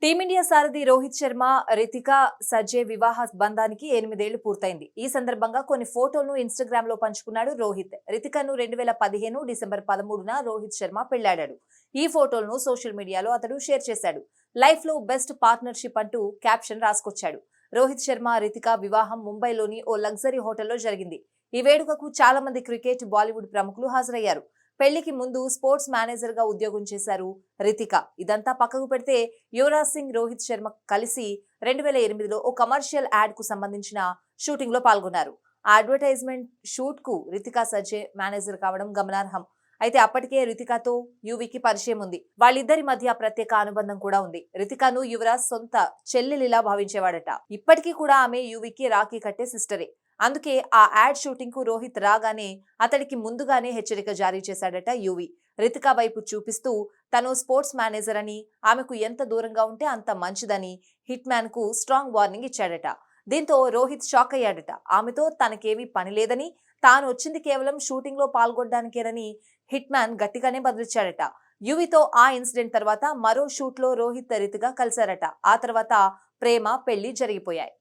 Team India సారథి రోహిత్ శర్మ, రితికా సజ్జే వివాహ బంధానికి 8 ఏళ్లు పూర్తయింది. ఈ సందర్భంగా కొన్ని ఫోటోలను ఇన్‌స్టాగ్రామ్‌లో పంచుకున్నాడు రోహిత్. రితికను 2015 డిసెంబర్ 13న రోహిత్ శర్మ పెళ్లాడాడు. ఈ ఫోటోలను సోషల్ మీడియాలో అతడు షేర్ చేశాడు. లైఫ్‌లో బెస్ట్ పార్ట్నర్‌షిప్ అంటూ క్యాప్షన్ రాసుకొచ్చాడు. రోహిత్ శర్మ, రితిక వివాహం ముంబైలోని ఓ లగ్జరీ హోటల్లో జరిగింది. ఈ వేడుకకు చాలా మంది క్రికెట్, బాలీవుడ్ ప్రముఖులు హాజరయ్యారు. పెళ్లికి ముందు స్పోర్ట్స్ మేనేజర్ గా ఉద్యోగం చేశారు రితిక. ఇదంతా పక్కకు పెడితే యువరాజ్ సింగ్, రోహిత్ శర్మ కలిసి 2008లో ఓ కమర్షియల్ యాడ్ కు సంబంధించిన షూటింగ్ లో పాల్గొన్నారు. ఆ అడ్వర్టైజ్మెంట్ షూట్ కు రితికా సజ్జే మేనేజర్ కావడం గమనార్హం. అయితే అప్పటికే రితికాతో యువికి పరిచయం ఉంది. వాళ్ళిద్దరి మధ్య ప్రత్యేక అనుబంధం కూడా ఉంది. రితికాను యువరాజ్ సొంత చెల్లెలిలా భావించేవాడట. ఇప్పటికీ కూడా ఆమె యువికి రాఖీ కట్టే సిస్టరే. అందుకే ఆ యాడ్ షూటింగ్ కు రోహిత్ రాగానే అతడికి ముందుగానే హెచ్చరిక జారీ చేశాడట యువి. రితికా వైపు చూపిస్తూ తను స్పోర్ట్స్ మేనేజర్ అని, ఆమెకు ఎంత దూరంగా ఉంటే అంత మంచిదని హిట్ మ్యాన్ కు స్ట్రాంగ్ వార్నింగ్ ఇచ్చాడట. దీంతో రోహిత్ షాక్ అయ్యాడట. ఆమెతో తనకేమీ పని లేదని, తాను వచ్చింది కేవలం షూటింగ్ లో పాల్గొనడానికేనని హిట్ మ్యాన్ గట్టిగానే బదిలిచ్చాడట. యువితో ఆ ఇన్సిడెంట్ తర్వాత మరో షూట్ లో రోహిత్ రితిక కలిశారట. ఆ తర్వాత ప్రేమ, పెళ్లి జరిగిపోయాయి.